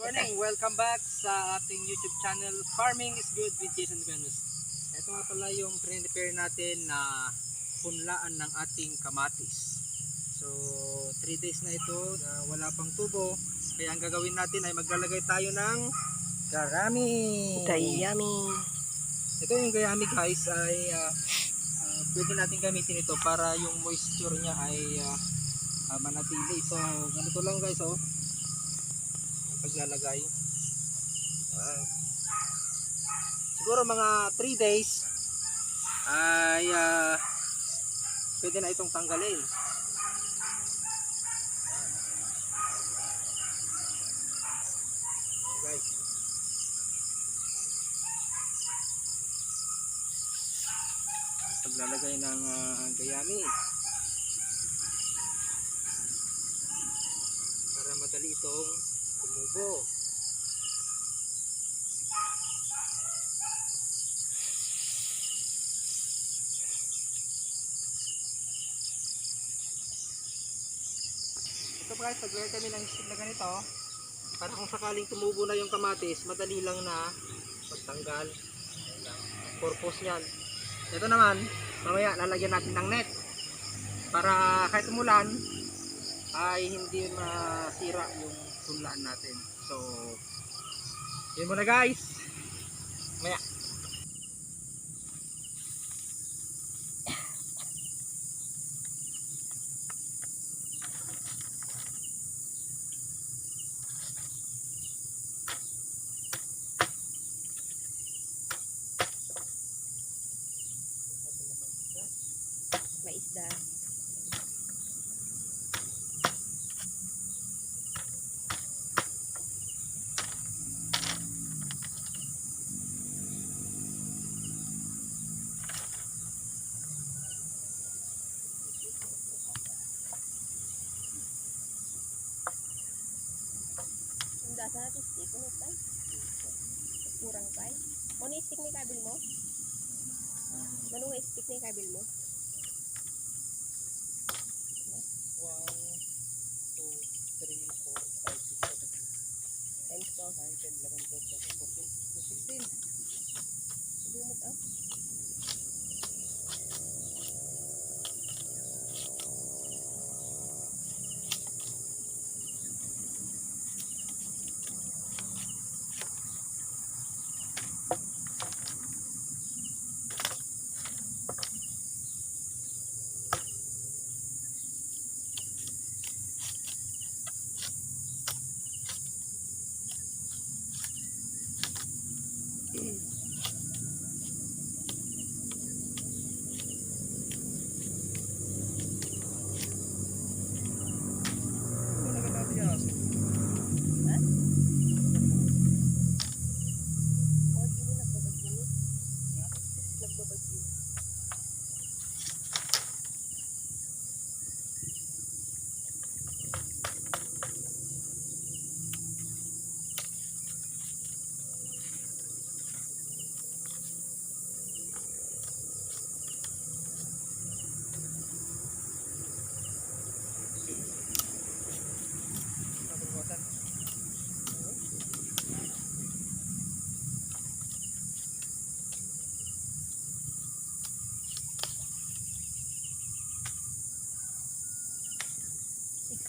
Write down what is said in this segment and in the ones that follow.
morning! Welcome back sa ating YouTube channel, Farming is Good with Jason Venus. Ito nga pala yung prepare natin na punlaan ng ating kamatis. So 3 days na ito, wala pang tubo. Kaya ang gagawin natin ay maglalagay tayo ng garami. Gayami. Ito yung gayami guys ay pwede natin gamitin ito para yung moisture niya ay manatili. So ganito lang guys, oh, paglalagay. Siguro mga 3 days ay pwede na itong tanggalin. Okay. Paglalagay ng gayami para madali itong tumubo. Ito guys, paglagay kami ng stick na ganito para kung sakaling tumubo na yung kamatis, madali lang na magtanggal. Purpose yan. Ito naman, mamaya lalagyan natin ng net para kahit umulan ay hindi masira yung punlaan natin. So yun muna guys, mamaya. May isda. Hindi sa natin stick. Ano tayo? Kurang tayo. Ano yung stick ni kabil mo? Ano yung stick ni kabil mo? 1, 2, 3, 4, 5, 6, 7, Times ko. 9, 10, 11, 12, 13, 14, 16. Dumot ah.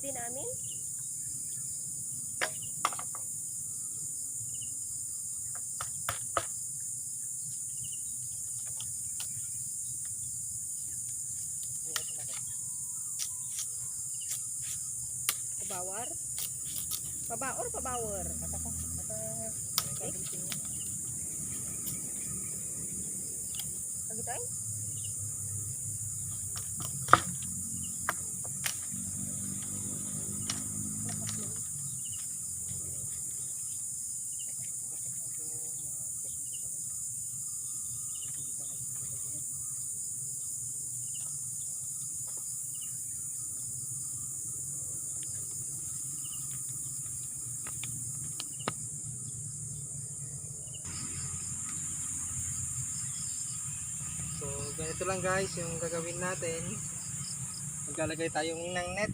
Namin pabawar pabaor pabawar agitay So ganito lang guys yung gagawin natin. Maglalagay tayong ng net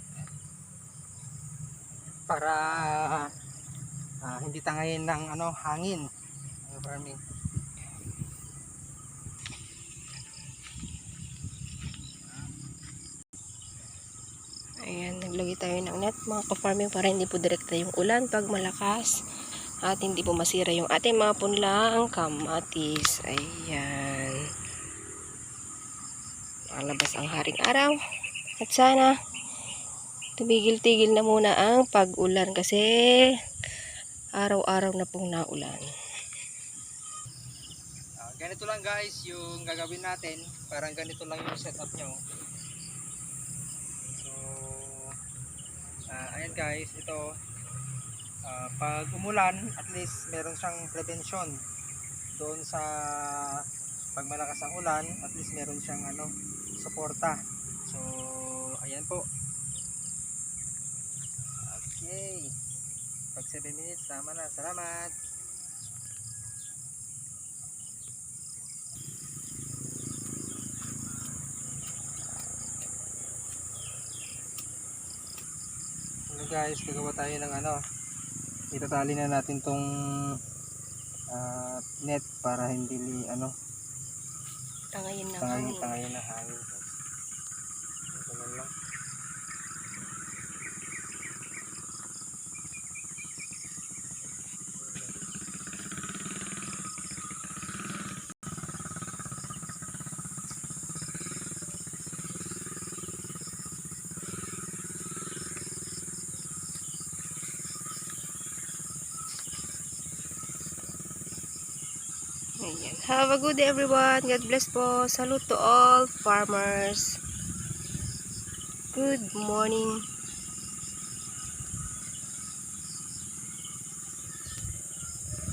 para hindi tangayin ng hangin ang farming. Ayan, naglagay tayo ng net mga ka-farming para hindi po direkta yung ulan pag malakas at hindi po masira yung ating mga punlang kamatis. Ayan. Alabas ang haring araw at sana tumigil-tigil na muna ang pag-ulan kasi araw-araw na pong naulan. Ganito lang guys yung gagawin natin, parang ganito lang yung setup nyo. So ayan guys, ito pag umulan at least meron siyang prevention doon sa pag malakas ang ulan, at least meron siyang suporta. So ayan po. Okay, pag 7 minutes tama na. Salamat. Hello guys, gagawa tayo ng itatali na natin tong net para hindi Tangayin ng hangin. tangayin na hangin. Ganun lang. Ayan. Have a good day everyone. God bless po. Salute to all farmers. Good morning.